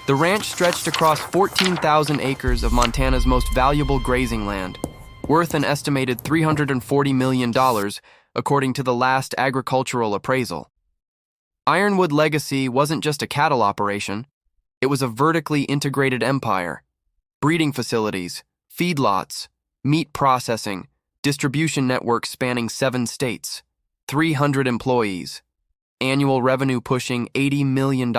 The ranch stretched across 14,000 acres of Montana's most valuable grazing land, worth an estimated $340 million, according to the last agricultural appraisal. Ironwood Legacy wasn't just a cattle operation, it was a vertically integrated empire. Breeding facilities, feedlots, meat processing, distribution networks spanning 7 states, 300 employees, annual revenue pushing $80 million.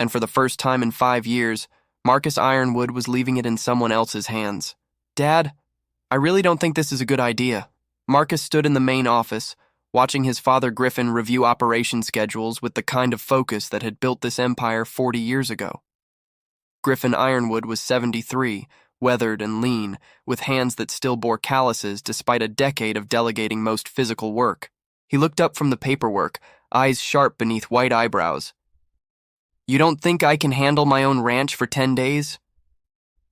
And for the first time in 5 years, Marcus Ironwood was leaving it in someone else's hands. "Dad, I really don't think this is a good idea." Marcus stood in the main office, watching his father Griffin review operation schedules with the kind of focus that had built this empire 40 years ago. Griffin Ironwood was 73, weathered and lean, with hands that still bore calluses despite a decade of delegating most physical work. He looked up from the paperwork, eyes sharp beneath white eyebrows. "You don't think I can handle my own ranch for 10 days?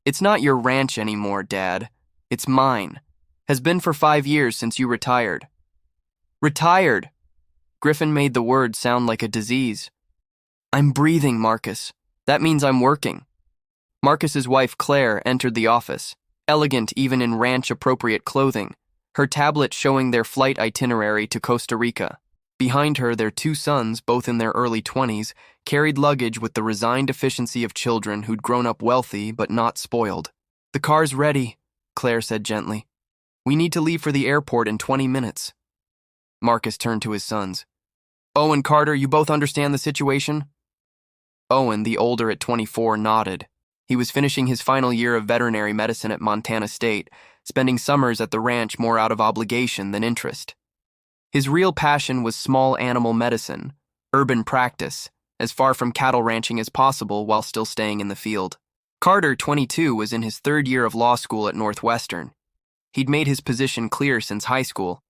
It's not your ranch anymore, Dad. It's mine. Has been for 5 years since you retired." "Retired?" Griffin made the word sound like a disease. "I'm breathing, Marcus. That means I'm working." Marcus's wife, Claire, entered the office, elegant even in ranch-appropriate clothing, her tablet showing their flight itinerary to Costa Rica. Behind her, their 2 sons, both in their early 20s, carried luggage with the resigned efficiency of children who'd grown up wealthy but not spoiled. "The car's ready," Claire said gently. "We need to leave for the airport in 20 minutes. Marcus turned to his sons. "Owen, Carter, you both understand the situation?" Owen, the older at 24, nodded. He was finishing his final year of veterinary medicine at Montana State, spending summers at the ranch more out of obligation than interest. His real passion was small animal medicine, urban practice, as far from cattle ranching as possible while still staying in the field. Carter, 22, was in his 3rd year of law school at Northwestern. He'd made his position clear since high school.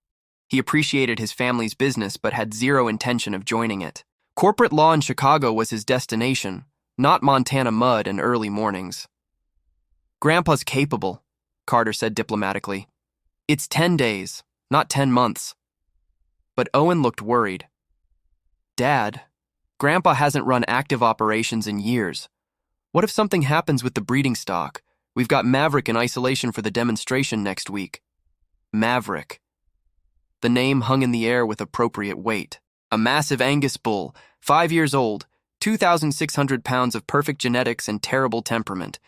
He appreciated his family's business but had zero intention of joining it. Corporate law in Chicago was his destination, not Montana mud and early mornings. "Grandpa's capable," Carter said diplomatically. "It's 10 days, not 10 months. But Owen looked worried. "Dad, Grandpa hasn't run active operations in years. What if something happens with the breeding stock? We've got Maverick in isolation for the demonstration next week." Maverick. The name hung in the air with appropriate weight. A massive Angus bull, 5 years old, 2,600 pounds of perfect genetics and terrible temperament,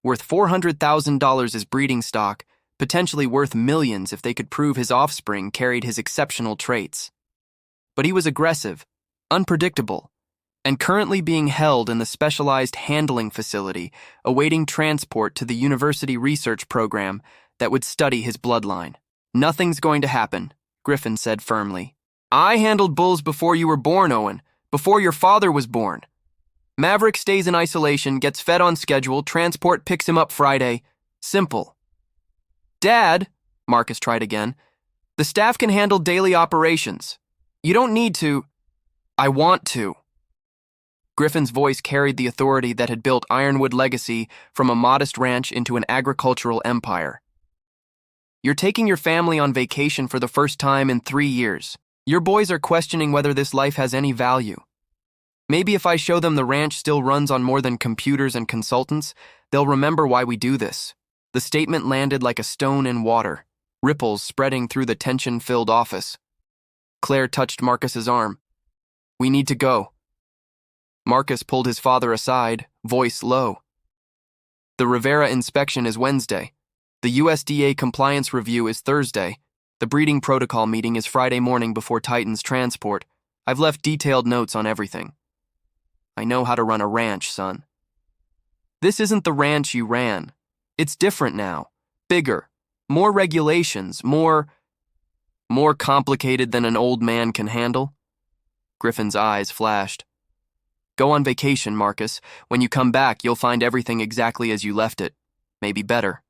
worth $400,000 as breeding stock, potentially worth millions if they could prove his offspring carried his exceptional traits. But he was aggressive, unpredictable, and currently being held in the specialized handling facility, awaiting transport to the university research program that would study his bloodline. "Nothing's going to happen," Griffin said firmly. "I handled bulls before you were born, Owen, before your father was born. Maverick stays in isolation, gets fed on schedule, transport picks him up Friday. Simple." "Dad," Marcus tried again, "the staff can handle daily operations. You don't need to." "I want to." Griffin's voice carried the authority that had built Ironwood Legacy from a modest ranch into an agricultural empire. "You're taking your family on vacation for the first time in 3 years. Your boys are questioning whether this life has any value. Maybe if I show them the ranch still runs on more than computers and consultants, they'll remember why we do this." The statement landed like a stone in water, ripples spreading through the tension-filled office. Claire touched Marcus's arm. "We need to go." Marcus pulled his father aside, voice low. "The Rivera inspection is Wednesday. The USDA compliance review is Thursday. The breeding protocol meeting is Friday morning before Titan's transport. I've left detailed notes on everything. I know how to run a ranch, son." "This isn't the ranch you ran. It's different now. Bigger. More regulations. More complicated than an old man can handle?" Griffin's eyes flashed. "Go on vacation, Marcus. When you come back, you'll find everything exactly as you left it. Maybe better."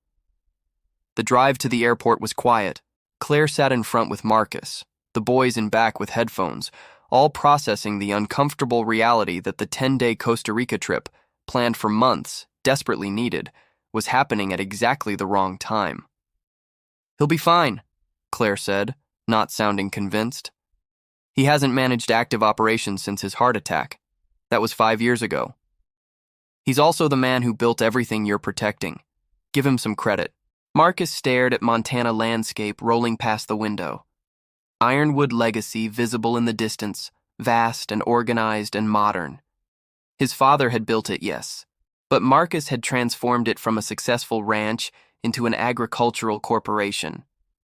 The drive to the airport was quiet. Claire sat in front with Marcus, the boys in back with headphones, all processing the uncomfortable reality that the 10-day Costa Rica trip, planned for months, desperately needed, was happening at exactly the wrong time. "He'll be fine," Claire said, not sounding convinced. "He hasn't managed active operations since his heart attack. That was 5 years ago." He's also the man who built everything you're protecting. Give him some credit. Marcus stared at Montana landscape rolling past the window. Ironwood Legacy visible in the distance, vast and organized and modern. His father had built it, yes, but Marcus had transformed it from a successful ranch into an agricultural corporation.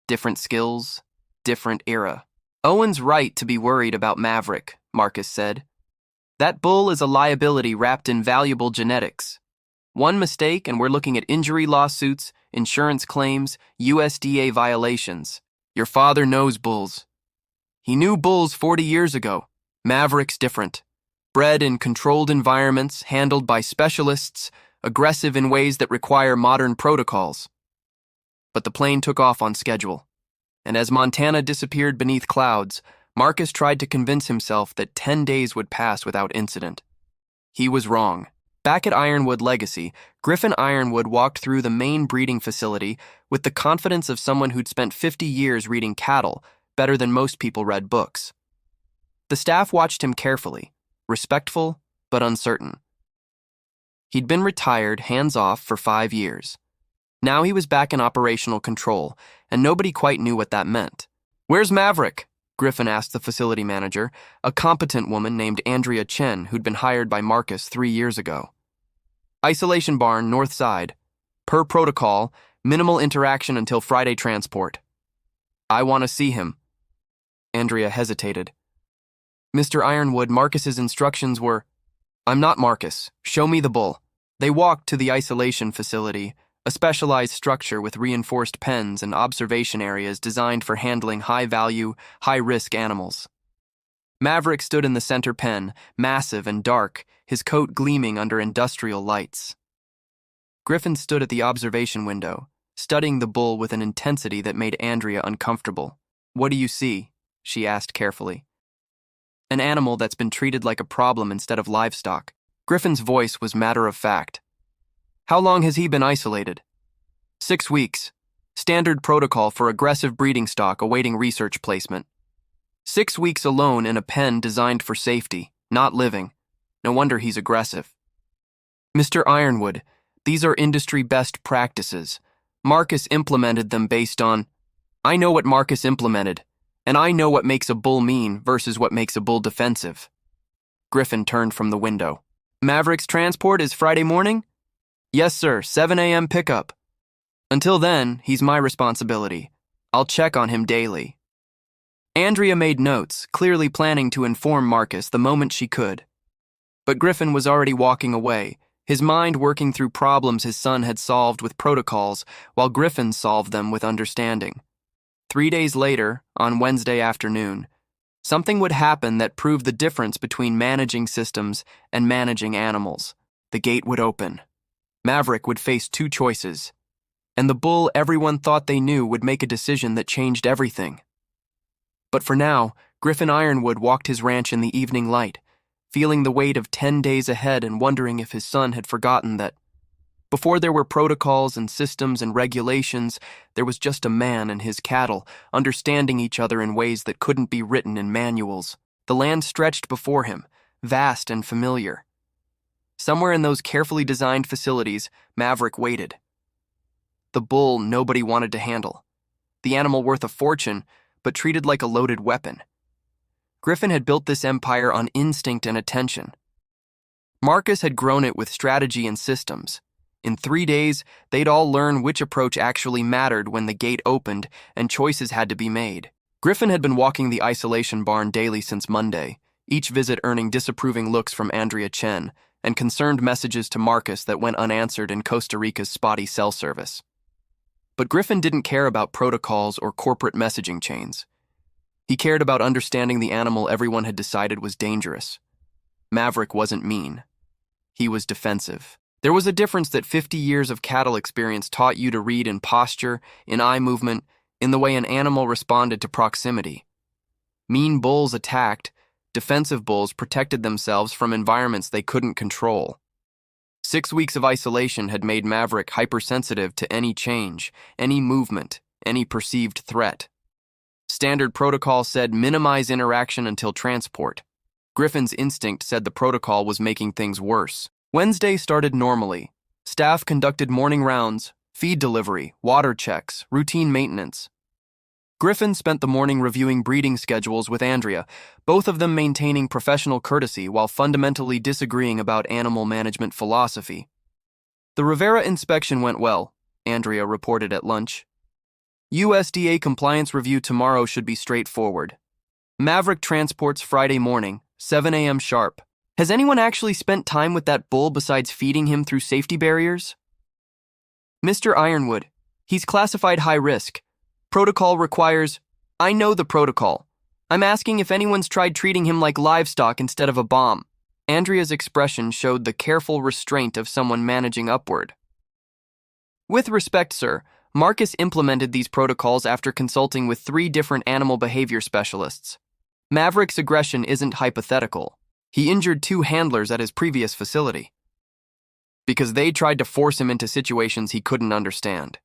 Different skills, different era. Owen's right to be worried about Maverick, Marcus said. That bull is a liability wrapped in valuable genetics. One mistake and we're looking at injury lawsuits, insurance claims, USDA violations. Your father knows bulls. He knew bulls 40 years ago. Maverick's different. Bred in controlled environments, handled by specialists, aggressive in ways that require modern protocols. But the plane took off on schedule, and as Montana disappeared beneath clouds, Marcus tried to convince himself that 10 days would pass without incident. He was wrong. Back at Ironwood Legacy, Griffin Ironwood walked through the main breeding facility with the confidence of someone who'd spent 50 years reading cattle better than most people read books. The staff watched him carefully, respectful but uncertain. He'd been retired, hands-off, for 5 years. Now he was back in operational control, and nobody quite knew what that meant. "Where's Maverick?" Griffin asked the facility manager, a competent woman named Andrea Chen who'd been hired by Marcus 3 years ago. "Isolation barn, north side. Per protocol, minimal interaction until Friday transport." "I want to see him." Andrea hesitated. "Mr. Ironwood, Marcus's instructions were—" "I'm not Marcus. Show me the bull." They walked to the isolation facility, a specialized structure with reinforced pens and observation areas designed for handling high-value, high-risk animals. Maverick stood in the center pen, massive and dark, his coat gleaming under industrial lights. Griffin stood at the observation window, studying the bull with an intensity that made Andrea uncomfortable. "What do you see?" she asked carefully. "An animal that's been treated like a problem instead of livestock." Griffin's voice was matter-of-fact. "How long has he been isolated?" 6 weeks. Standard protocol for aggressive breeding stock awaiting research placement. 6 weeks alone in a pen designed for safety, not living. No wonder he's aggressive. "Mr. Ironwood, these are industry best practices. Marcus implemented them based on—" "I know what Marcus implemented, and I know what makes a bull mean versus what makes a bull defensive." Griffin turned from the window. "Maverick's transport is Friday morning?" "Yes, sir, 7 a.m. pickup. Until then, he's my responsibility. I'll check on him daily." Andrea made notes, clearly planning to inform Marcus the moment she could. But Griffin was already walking away, his mind working through problems his son had solved with protocols, while Griffin solved them with understanding. 3 days later, on Wednesday afternoon, something would happen that proved the difference between managing systems and managing animals. The gate would open. Maverick would face 2 choices, and the bull everyone thought they knew would make a decision that changed everything. But for now, Griffin Ironwood walked his ranch in the evening light, feeling the weight of 10 days ahead and wondering if his son had forgotten that before there were protocols and systems and regulations, there was just a man and his cattle, understanding each other in ways that couldn't be written in manuals. The land stretched before him, vast and familiar. Somewhere in those carefully designed facilities, Maverick waited. The bull nobody wanted to handle. The animal worth a fortune, but treated like a loaded weapon. Griffin had built this empire on instinct and attention. Marcus had grown it with strategy and systems. In 3 days, they'd all learn which approach actually mattered when the gate opened and choices had to be made. Griffin had been walking the isolation barn daily since Monday, each visit earning disapproving looks from Andrea Chen and concerned messages to Marcus that went unanswered in Costa Rica's spotty cell service. But Griffin didn't care about protocols or corporate messaging chains. He cared about understanding the animal everyone had decided was dangerous. Maverick wasn't mean. He was defensive. There was a difference that 50 years of cattle experience taught you to read in posture, in eye movement, in the way an animal responded to proximity. Mean bulls attacked, defensive bulls protected themselves from environments they couldn't control. 6 weeks of isolation had made Maverick hypersensitive to any change, any movement, any perceived threat. Standard protocol said minimize interaction until transport. Griffin's instinct said the protocol was making things worse. Wednesday started normally. Staff conducted morning rounds, feed delivery, water checks, routine maintenance. Griffin spent the morning reviewing breeding schedules with Andrea, both of them maintaining professional courtesy while fundamentally disagreeing about animal management philosophy. The Rivera inspection went well, Andrea reported at lunch. USDA compliance review tomorrow should be straightforward. Maverick transports Friday morning, 7 a.m. sharp. Has anyone actually spent time with that bull besides feeding him through safety barriers? Mr. Ironwood, he's classified high risk. Protocol requires... I know the protocol. I'm asking if anyone's tried treating him like livestock instead of a bomb. Andrea's expression showed the careful restraint of someone managing upward. With respect, sir, Marcus implemented these protocols after consulting with 3 different animal behavior specialists. Maverick's aggression isn't hypothetical. He injured 2 handlers at his previous facility because they tried to force him into situations he couldn't understand.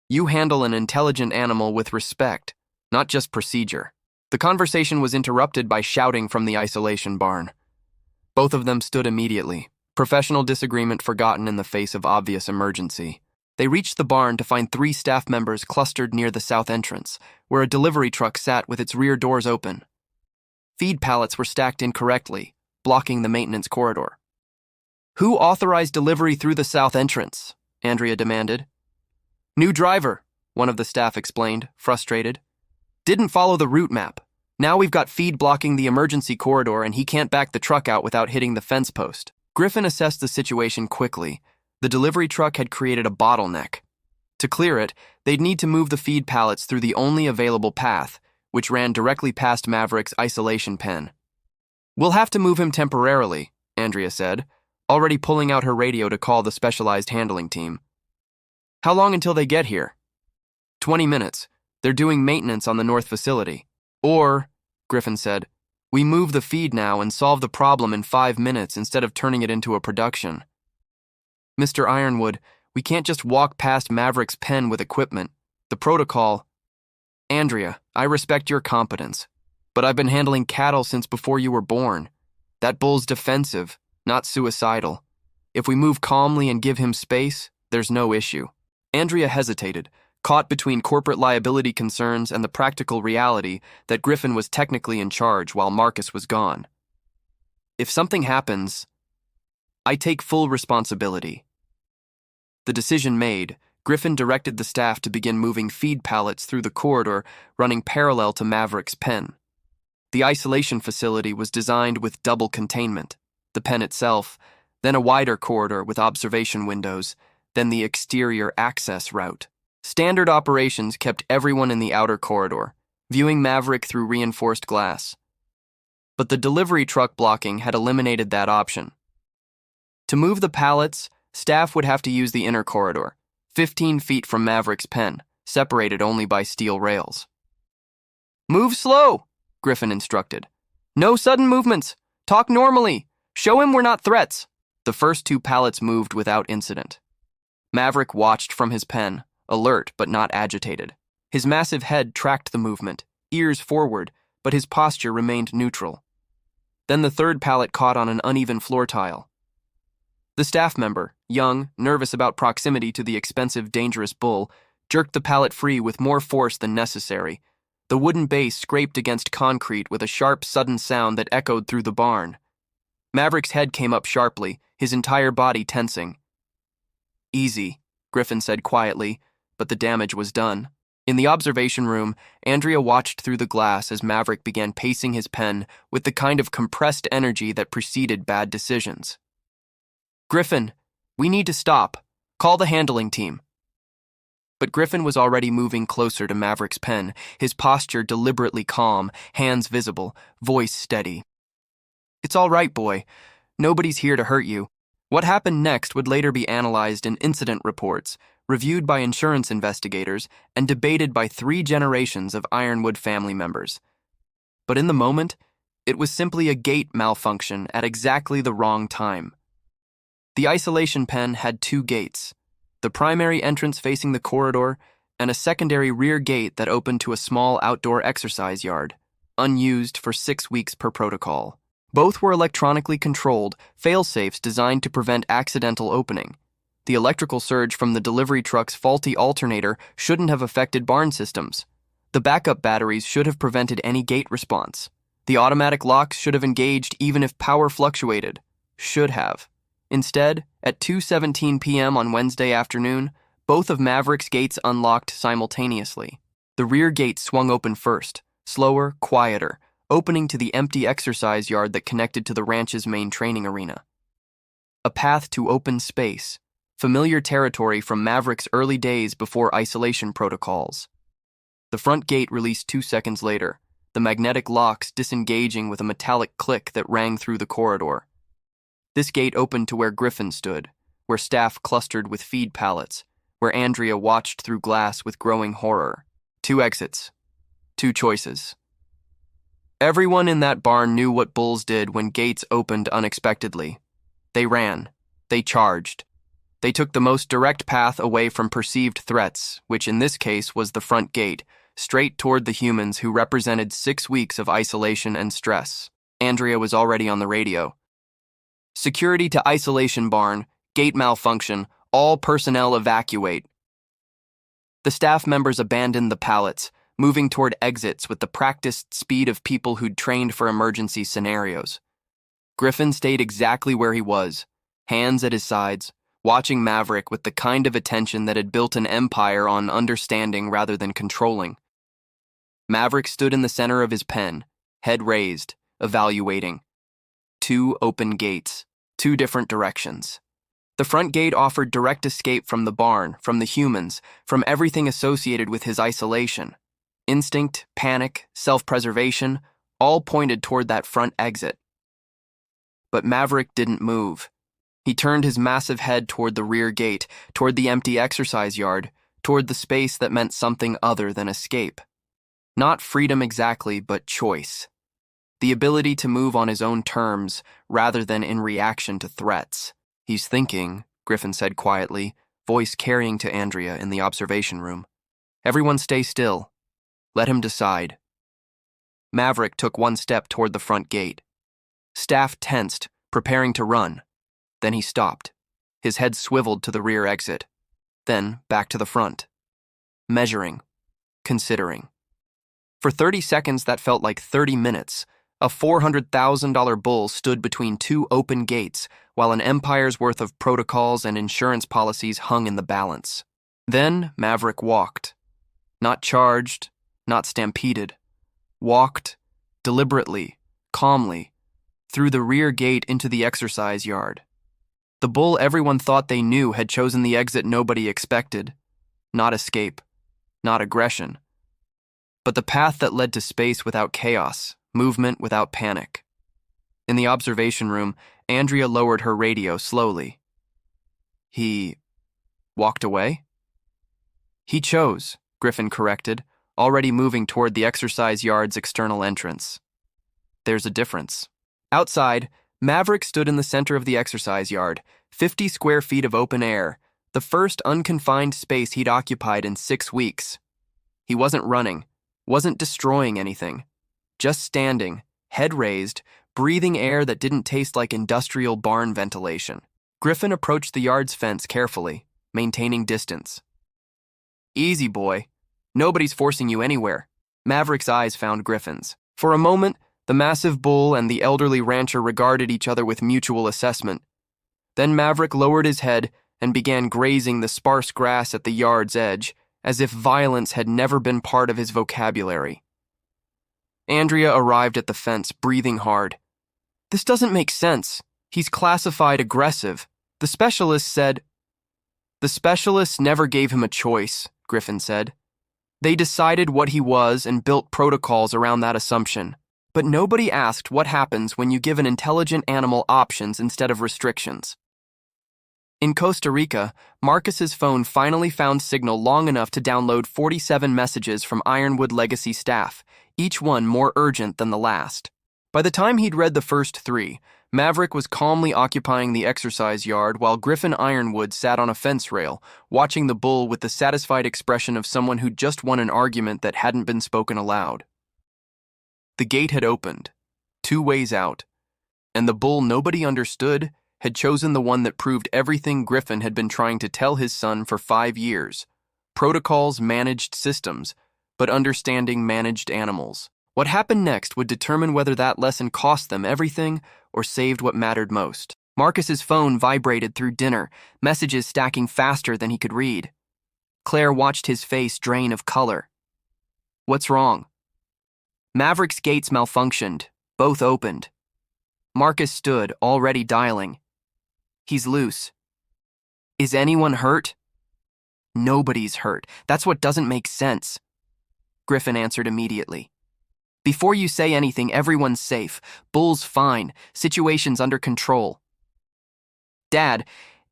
You handle an intelligent animal with respect, not just procedure. The conversation was interrupted by shouting from the isolation barn. Both of them stood immediately, professional disagreement forgotten in the face of obvious emergency. They reached the barn to find 3 staff members clustered near the south entrance, where a delivery truck sat with its rear doors open. Feed pallets were stacked incorrectly, blocking the maintenance corridor. Who authorized delivery through the south entrance? Andrea demanded. New driver, one of the staff explained, frustrated. Didn't follow the route map. Now we've got feed blocking the emergency corridor and he can't back the truck out without hitting the fence post. Griffin assessed the situation quickly. The delivery truck had created a bottleneck. To clear it, they'd need to move the feed pallets through the only available path, which ran directly past Maverick's isolation pen. We'll have to move him temporarily, Andrea said, already pulling out her radio to call the specialized handling team. How long until they get here? 20 minutes. They're doing maintenance on the north facility. Or, Griffin said, we move the feed now and solve the problem in 5 minutes instead of turning it into a production. Mr. Ironwood, we can't just walk past Maverick's pen with equipment. The protocol... Andrea, I respect your competence, but I've been handling cattle since before you were born. That bull's defensive, not suicidal. If we move calmly and give him space, there's no issue. Andrea hesitated, caught between corporate liability concerns and the practical reality that Griffin was technically in charge while Marcus was gone. If something happens, I take full responsibility. The decision made, Griffin directed the staff to begin moving feed pallets through the corridor running parallel to Maverick's pen. The isolation facility was designed with double containment, the pen itself, then a wider corridor with observation windows, then the exterior access route. Standard operations kept everyone in the outer corridor, viewing Maverick through reinforced glass. But the delivery truck blocking had eliminated that option. To move the pallets, staff would have to use the inner corridor, 15 feet from Maverick's pen, separated only by steel rails. Move slow, Griffin instructed. No sudden movements. Talk normally. Show him we're not threats. The first 2 pallets moved without incident. Maverick watched from his pen, alert but not agitated. His massive head tracked the movement, ears forward, but his posture remained neutral. Then the 3rd pallet caught on an uneven floor tile. The staff member, young, nervous about proximity to the expensive, dangerous bull, jerked the pallet free with more force than necessary. The wooden base scraped against concrete with a sharp, sudden sound that echoed through the barn. Maverick's head came up sharply, his entire body tensing. Easy, Griffin said quietly, but the damage was done. In the observation room, Andrea watched through the glass as Maverick began pacing his pen with the kind of compressed energy that preceded bad decisions. Griffin, we need to stop. Call the handling team. But Griffin was already moving closer to Maverick's pen, his posture deliberately calm, hands visible, voice steady. It's all right, boy. Nobody's here to hurt you. What happened next would later be analyzed in incident reports, reviewed by insurance investigators, and debated by 3 generations of Ironwood family members. But in the moment, it was simply a gate malfunction at exactly the wrong time. The isolation pen had 2 gates, the primary entrance facing the corridor and a secondary rear gate that opened to a small outdoor exercise yard, unused for 6 weeks per protocol. Both were electronically controlled, fail-safes designed to prevent accidental opening. The electrical surge from the delivery truck's faulty alternator shouldn't have affected barn systems. The backup batteries should have prevented any gate response. The automatic locks should have engaged even if power fluctuated. Should have. Instead, at 2:17 p.m. on Wednesday afternoon, both of Maverick's gates unlocked simultaneously. The rear gate swung open first, slower, quieter, opening to the empty exercise yard that connected to the ranch's main training arena. A path to open space, familiar territory from Maverick's early days before isolation protocols. The front gate released 2 seconds later, the magnetic locks disengaging with a metallic click that rang through the corridor. This gate opened to where Griffin stood, where staff clustered with feed pallets, where Andrea watched through glass with growing horror. 2 exits. 2 choices. Everyone in that barn knew what bulls did when gates opened unexpectedly. They ran. They charged. They took the most direct path away from perceived threats, which in this case was the front gate, straight toward the humans who represented 6 weeks of isolation and stress. Andrea was already on the radio. Security to isolation barn, gate malfunction, all personnel evacuate. The staff members abandoned the pallets, moving toward exits with the practiced speed of people who'd trained for emergency scenarios. Griffin stayed exactly where he was, hands at his sides, watching Maverick with the kind of attention that had built an empire on understanding rather than controlling. Maverick stood in the center of his pen, head raised, evaluating. 2 open gates, 2 different directions. The front gate offered direct escape from the barn, from the humans, from everything associated with his isolation. Instinct, panic, self-preservation, all pointed toward that front exit. But Maverick didn't move. He turned his massive head toward the rear gate, toward the empty exercise yard, toward the space that meant something other than escape. Not freedom exactly, but choice. The ability to move on his own terms, rather than in reaction to threats. "He's thinking," Griffin said quietly, voice carrying to Andrea in the observation room. "Everyone stay still. Let him decide." Maverick took 1 step toward the front gate. Staff tensed, preparing to run. Then he stopped. His head swiveled to the rear exit. Then back to the front. Measuring. Considering. For 30 seconds that felt like 30 minutes. A $400,000 bull stood between 2 open gates, while an empire's worth of protocols and insurance policies hung in the balance. Then Maverick walked. Not charged, not stampeded. Walked, deliberately, calmly, through the rear gate into the exercise yard. The bull everyone thought they knew had chosen the exit nobody expected. Not escape, not aggression, but the path that led to space without chaos, movement without panic. In the observation room, Andrea lowered her radio slowly. "He walked away?" "He chose," Griffin corrected, already moving toward the exercise yard's external entrance. "There's a difference." Outside, Maverick stood in the center of the exercise yard, 50 square feet of open air, the first unconfined space he'd occupied in 6 weeks. He wasn't running, wasn't destroying anything, just standing, head raised, breathing air that didn't taste like industrial barn ventilation. Griffin approached the yard's fence carefully, maintaining distance. "Easy, boy. Nobody's forcing you anywhere." Maverick's eyes found Griffin's. For a moment, the massive bull and the elderly rancher regarded each other with mutual assessment. Then Maverick lowered his head and began grazing the sparse grass at the yard's edge, as if violence had never been part of his vocabulary. Andrea arrived at the fence, breathing hard. "This doesn't make sense. He's classified aggressive. The specialist said—" "The specialists never gave him a choice," Griffin said. "They decided what he was and built protocols around that assumption. But nobody asked what happens when you give an intelligent animal options instead of restrictions." In Costa Rica, Marcus's phone finally found signal long enough to download 47 messages from Ironwood Legacy staff, each one more urgent than the last. By the time he'd read the first 3, Maverick was calmly occupying the exercise yard while Griffin Ironwood sat on a fence rail, watching the bull with the satisfied expression of someone who'd just won an argument that hadn't been spoken aloud. The gate had opened. 2 ways out. And the bull nobody understood had chosen the one that proved everything Griffin had been trying to tell his son for 5 years. Protocols managed systems, but understanding managed animals. What happened next would determine whether that lesson cost them everything or saved what mattered most. Marcus's phone vibrated through dinner, messages stacking faster than he could read. Claire watched his face drain of color. What's wrong? Maverick's gates malfunctioned. Both opened. Marcus stood, already dialing. He's loose. Is anyone hurt? Nobody's hurt. That's what doesn't make sense. Griffin answered immediately. Before you say anything, everyone's safe. Bull's fine. Situation's under control. Dad,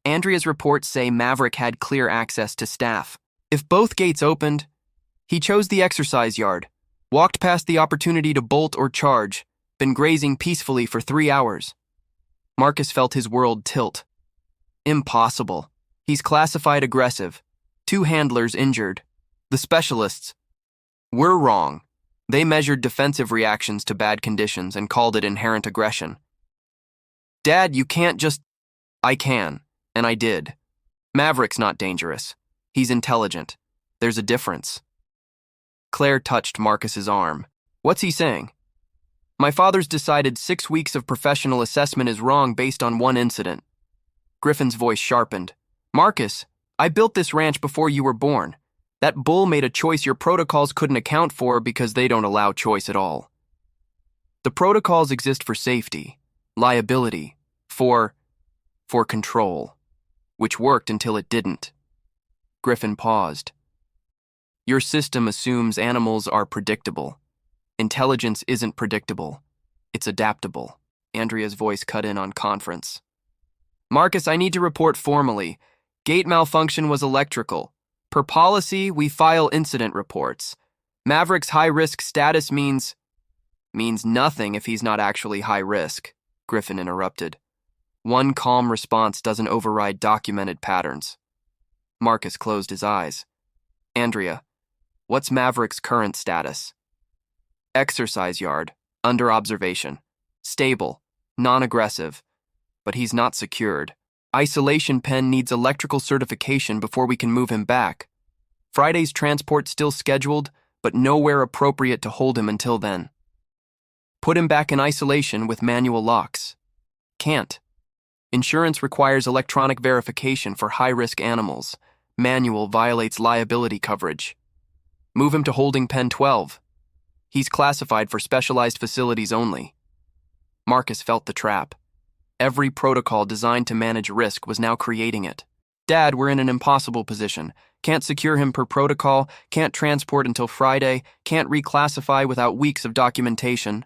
Andrea's reports say Maverick had clear access to staff. If both gates opened, he chose the exercise yard, walked past the opportunity to bolt or charge, been grazing peacefully for 3 hours. Marcus felt his world tilt. Impossible. He's classified aggressive. 2 handlers injured. The specialists. We're wrong. They measured defensive reactions to bad conditions and called it inherent aggression. Dad, you can't just... I can, and I did. Maverick's not dangerous. He's intelligent. There's a difference. Claire touched Marcus's arm. What's he saying? My father's decided 6 weeks of professional assessment is wrong based on one incident. Griffin's voice sharpened. Marcus, I built this ranch before you were born. That bull made a choice your protocols couldn't account for because they don't allow choice at all. The protocols exist for safety, liability, for control, which worked until it didn't. Griffin paused. Your system assumes animals are predictable. Intelligence isn't predictable. It's adaptable. Andrea's voice cut in on conference. Marcus, I need to report formally. Gate malfunction was electrical. Per policy, we file incident reports. Maverick's high-risk status means nothing if he's not actually high risk, Griffin interrupted. One calm response doesn't override documented patterns. Marcus closed his eyes. Andrea, what's Maverick's current status? Exercise yard, under observation. Stable, non-aggressive, but he's not secured. Isolation pen needs electrical certification before we can move him back. Friday's transport still scheduled, but nowhere appropriate to hold him until then. Put him back in isolation with manual locks. Can't. Insurance requires electronic verification for high-risk animals. Manual violates liability coverage. Move him to holding pen 12. He's classified for specialized facilities only. Marcus felt the trap. Every protocol designed to manage risk was now creating it. Dad, we're in an impossible position. Can't secure him per protocol, can't transport until Friday, can't reclassify without weeks of documentation.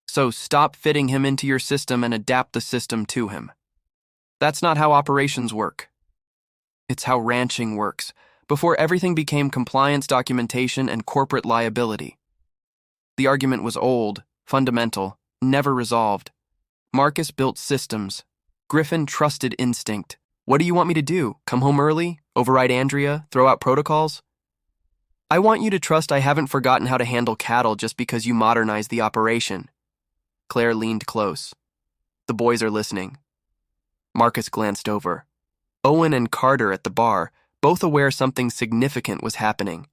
So stop fitting him into your system and adapt the system to him. That's not how operations work. It's how ranching works, before everything became compliance documentation and corporate liability. The argument was old, fundamental, never resolved. Marcus built systems. Griffin trusted instinct. What do you want me to do? Come home early? Override Andrea? Throw out protocols? I want you to trust I haven't forgotten how to handle cattle just because you modernized the operation. Claire leaned close. The boys are listening. Marcus glanced over. Owen and Carter at the bar, both aware something significant was happening.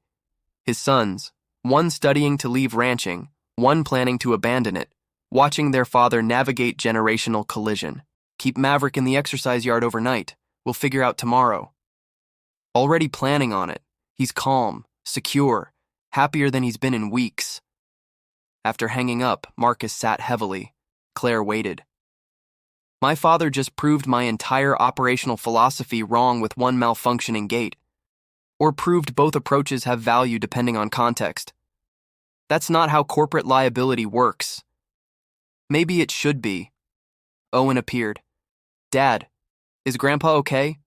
His sons, one studying to leave ranching, one planning to abandon it, watching their father navigate generational collision. Keep Maverick in the exercise yard overnight. We'll figure out tomorrow. Already planning on it. He's calm, secure, happier than he's been in weeks. After hanging up, Marcus sat heavily. Claire waited. My father just proved my entire operational philosophy wrong with one malfunctioning gate. Or proved both approaches have value depending on context. That's not how corporate liability works. Maybe it should be. Owen appeared. Dad, is Grandpa okay?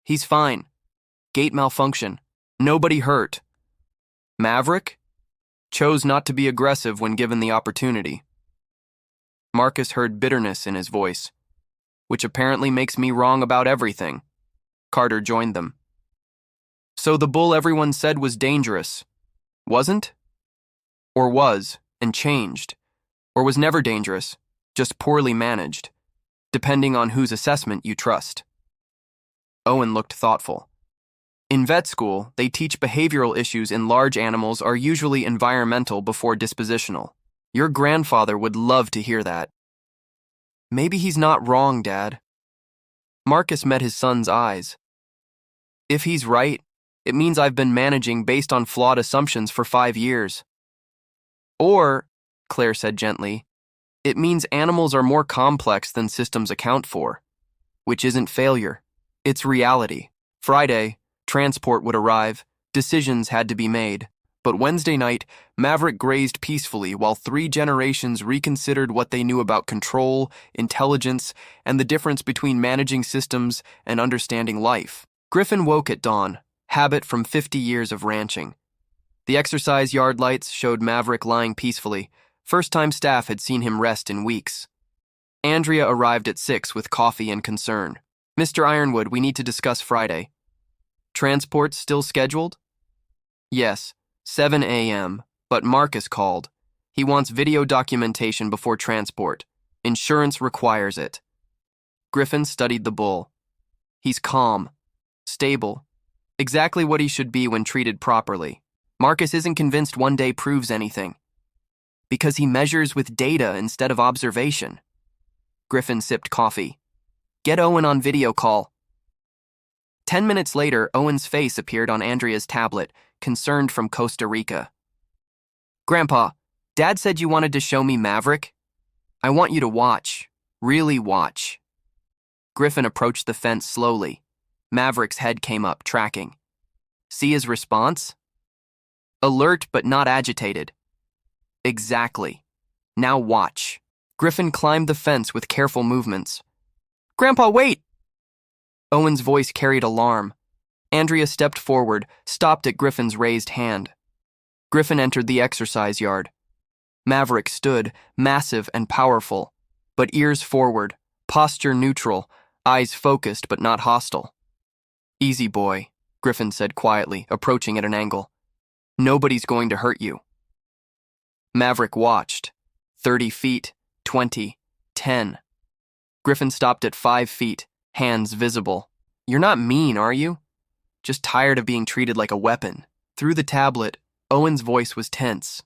He's fine. Gate malfunction. Nobody hurt. Maverick? Chose not to be aggressive when given the opportunity. Marcus heard bitterness in his voice, which apparently makes me wrong about everything. Carter joined them. So the bull everyone said was dangerous, wasn't? Or was, and changed? Or was never dangerous, just poorly managed, depending on whose assessment you trust. Owen looked thoughtful. In vet school, they teach behavioral issues in large animals are usually environmental before dispositional. Your grandfather would love to hear that. Maybe he's not wrong, Dad. Marcus met his son's eyes. If he's right, it means I've been managing based on flawed assumptions for 5 years. Or, Claire said gently, it means animals are more complex than systems account for, which isn't failure. It's reality. Friday, transport would arrive, decisions had to be made. But Wednesday night, Maverick grazed peacefully while 3 generations reconsidered what they knew about control, intelligence, and the difference between managing systems and understanding life. Griffin woke at dawn, habit from 50 years of ranching. The exercise yard lights showed Maverick lying peacefully. First-time staff had seen him rest in weeks. Andrea arrived at 6 with coffee and concern. Mr. Ironwood, we need to discuss Friday. Transport still scheduled? Yes, 7 a.m., but Marcus called. He wants video documentation before transport. Insurance requires it. Griffin studied the bull. He's calm, stable, exactly what he should be when treated properly. Marcus isn't convinced one day proves anything, because he measures with data instead of observation. Griffin sipped coffee. Get Owen on video call. 10 minutes later, Owen's face appeared on Andrea's tablet, concerned from Costa Rica. Grandpa, Dad said you wanted to show me Maverick. I want you to watch. Really watch. Griffin approached the fence slowly. Maverick's head came up, tracking. See his response? Alert but not agitated. Exactly. Now watch. Griffin climbed the fence with careful movements. Grandpa, wait! Owen's voice carried alarm. Andrea stepped forward, stopped at Griffin's raised hand. Griffin entered the exercise yard. Maverick stood, massive and powerful, but ears forward, posture neutral, eyes focused but not hostile. Easy, boy, Griffin said quietly, approaching at an angle. Nobody's going to hurt you. Maverick watched. 30 feet, 20, 10. Griffin stopped at 5 feet, hands visible. You're not mean, are you? Just tired of being treated like a weapon. Through the tablet, Owen's voice was tense.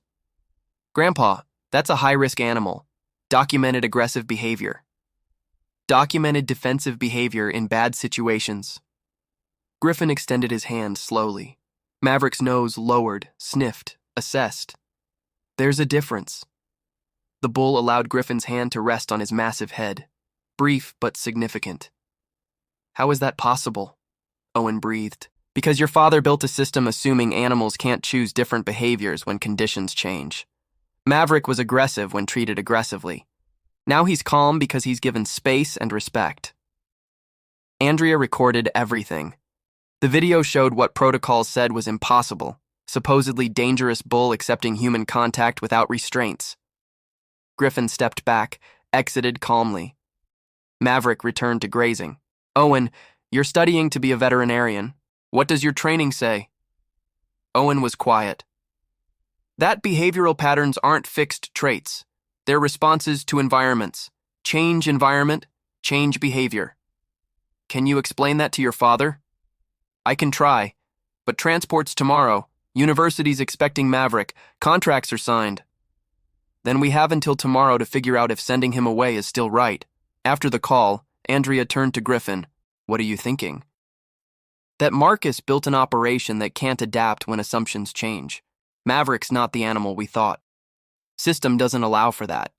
Grandpa, that's a high-risk animal. Documented aggressive behavior. Documented defensive behavior in bad situations. Griffin extended his hand slowly. Maverick's nose lowered, sniffed, assessed. There's a difference. The bull allowed Griffin's hand to rest on his massive head. Brief but significant. How is that possible? Owen breathed. Because your father built a system assuming animals can't choose different behaviors when conditions change. Maverick was aggressive when treated aggressively. Now he's calm because he's given space and respect. Andrea recorded everything. The video showed what protocols said was impossible. Supposedly dangerous bull accepting human contact without restraints. Griffin stepped back, exited calmly. Maverick returned to grazing. Owen, you're studying to be a veterinarian. What does your training say? Owen was quiet. That behavioral patterns aren't fixed traits. They're responses to environments. Change environment, change behavior. Can you explain that to your father? I can try, but transport's tomorrow. University's expecting Maverick. Contracts are signed. Then we have until tomorrow to figure out if sending him away is still right. After the call, Andrea turned to Griffin. What are you thinking? That Marcus built an operation that can't adapt when assumptions change. Maverick's not the animal we thought. System doesn't allow for that.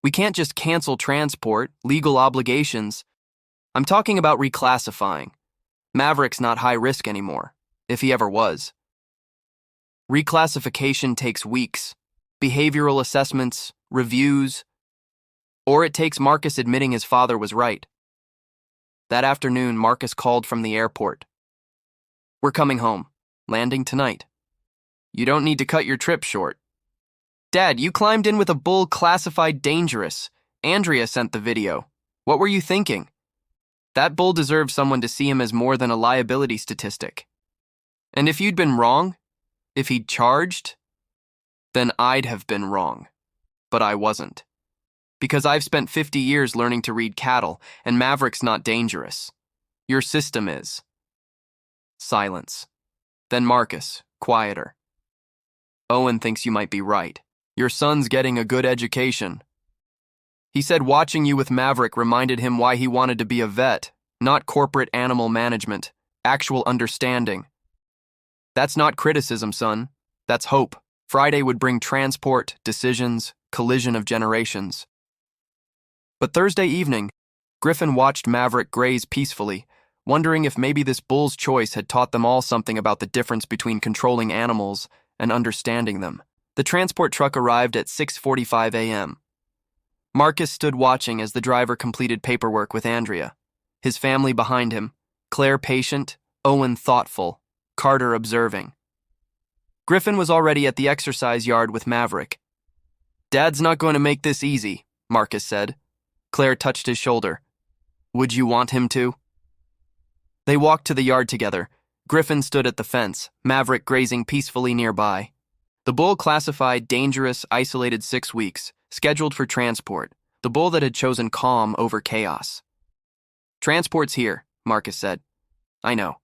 We can't just cancel transport, legal obligations. I'm talking about reclassifying. Maverick's not high risk anymore, if he ever was. Reclassification takes weeks, behavioral assessments, reviews, or it takes Marcus admitting his father was right. That afternoon, Marcus called from the airport. We're coming home, landing tonight. You don't need to cut your trip short. Dad, you climbed in with a bull classified dangerous. Andrea sent the video. What were you thinking? That bull deserves someone to see him as more than a liability statistic. And if you'd been wrong, if he'd charged, then I'd have been wrong. But I wasn't. Because I've spent 50 years learning to read cattle, and Maverick's not dangerous. Your system is. Silence. Then Marcus, quieter. Owen thinks you might be right. Your son's getting a good education. He said watching you with Maverick reminded him why he wanted to be a vet, not corporate animal management, actual understanding. That's not criticism, son. That's hope. Friday would bring transport, decisions, collision of generations. But Thursday evening, Griffin watched Maverick graze peacefully, wondering if maybe this bull's choice had taught them all something about the difference between controlling animals and understanding them. The transport truck arrived at 6:45 a.m. Marcus stood watching as the driver completed paperwork with Andrea, his family behind him, Claire patient, Owen thoughtful, Carter observing. Griffin was already at the exercise yard with Maverick. "Dad's not going to make this easy," Marcus said. Claire touched his shoulder. "Would you want him to?" They walked to the yard together. Griffin stood at the fence, Maverick grazing peacefully nearby. The bull classified dangerous, isolated 6 weeks, scheduled for transport, the bull that had chosen calm over chaos. "Transport's here," Marcus said. "I know.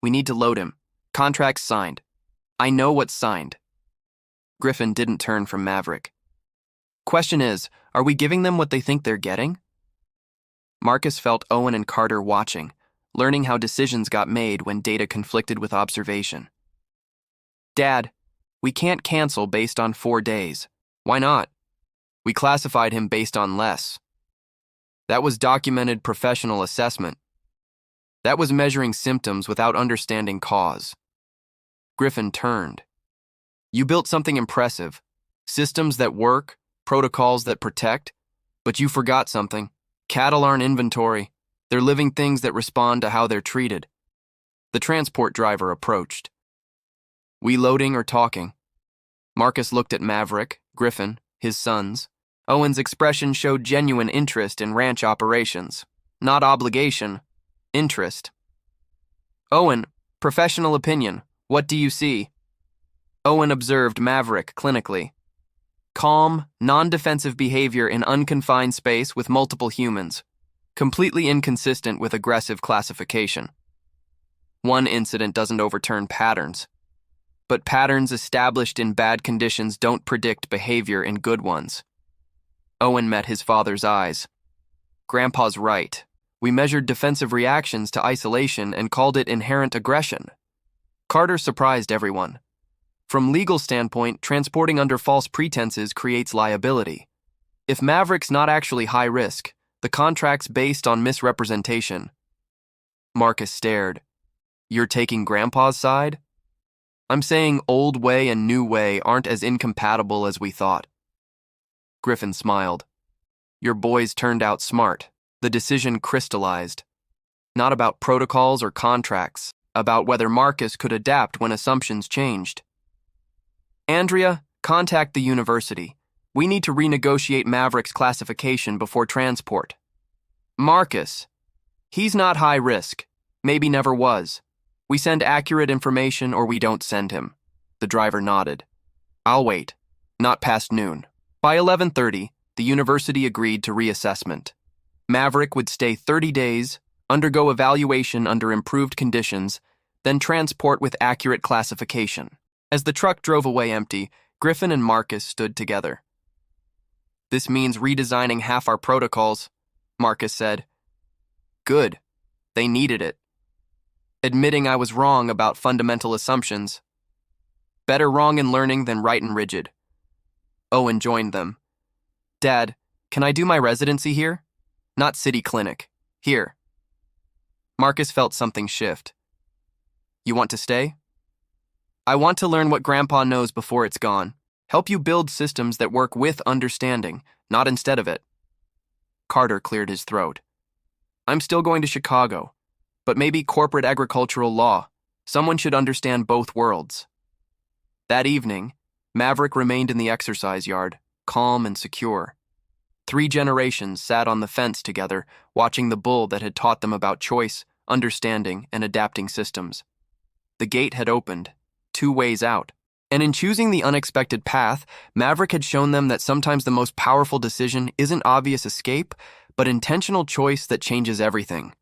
We need to load him. Contract's signed." "I know what's signed." Griffin didn't turn from Maverick. "Question is, are we giving them what they think they're getting?" Marcus felt Owen and Carter watching, learning how decisions got made when data conflicted with observation. "Dad, we can't cancel based on 4 days. Why not? We classified him based on less. That was documented professional assessment. That was measuring symptoms without understanding cause." Griffin turned. "You built something impressive, systems that work, protocols that protect, but you forgot something. Cattle aren't inventory. They're living things that respond to how they're treated." The transport driver approached. "We loading or talking?" Marcus looked at Maverick, Griffin, his sons. Owen's expression showed genuine interest in ranch operations. Not obligation, interest. "Owen, professional opinion. What do you see?" Owen observed Maverick clinically. Calm, non-defensive behavior in unconfined space with multiple humans. Completely inconsistent with aggressive classification. One incident doesn't overturn patterns. But patterns established in bad conditions don't predict behavior in good ones. Owen met his father's eyes. "Grandpa's right. We measured defensive reactions to isolation and called it inherent aggression." Carter surprised everyone. From legal standpoint, transporting under false pretenses creates liability. If Maverick's not actually high risk, the contract's based on misrepresentation. Marcus stared. "You're taking Grandpa's side?" "I'm saying old way and new way aren't as incompatible as we thought." Griffin smiled. "Your boys turned out smart. The decision crystallized. Not about protocols or contracts, about whether Marcus could adapt when assumptions changed." "Andrea, contact the university. We need to renegotiate Maverick's classification before transport." "Marcus, he's not high risk. Maybe never was. We send accurate information or we don't send him." The driver nodded. "I'll wait. Not past noon." By 11:30, the university agreed to reassessment. Maverick would stay 30 days, undergo evaluation under improved conditions, then transport with accurate classification. As the truck drove away empty, Griffin and Marcus stood together. "This means redesigning half our protocols," Marcus said. "Good. They needed it. Admitting I was wrong about fundamental assumptions. Better wrong in learning than right and rigid." Owen joined them. "Dad, can I do my residency here? Not city clinic. Here." Marcus felt something shift. "You want to stay?" "I want to learn what Grandpa knows before it's gone. Help you build systems that work with understanding, not instead of it." Carter cleared his throat. "I'm still going to Chicago, but maybe corporate agricultural law. Someone should understand both worlds." That evening, Maverick remained in the exercise yard, calm and secure. 3 generations sat on the fence together, watching the bull that had taught them about choice, understanding, and adapting systems. The gate had opened, 2 ways out. And in choosing the unexpected path, Maverick had shown them that sometimes the most powerful decision isn't obvious escape, but intentional choice that changes everything.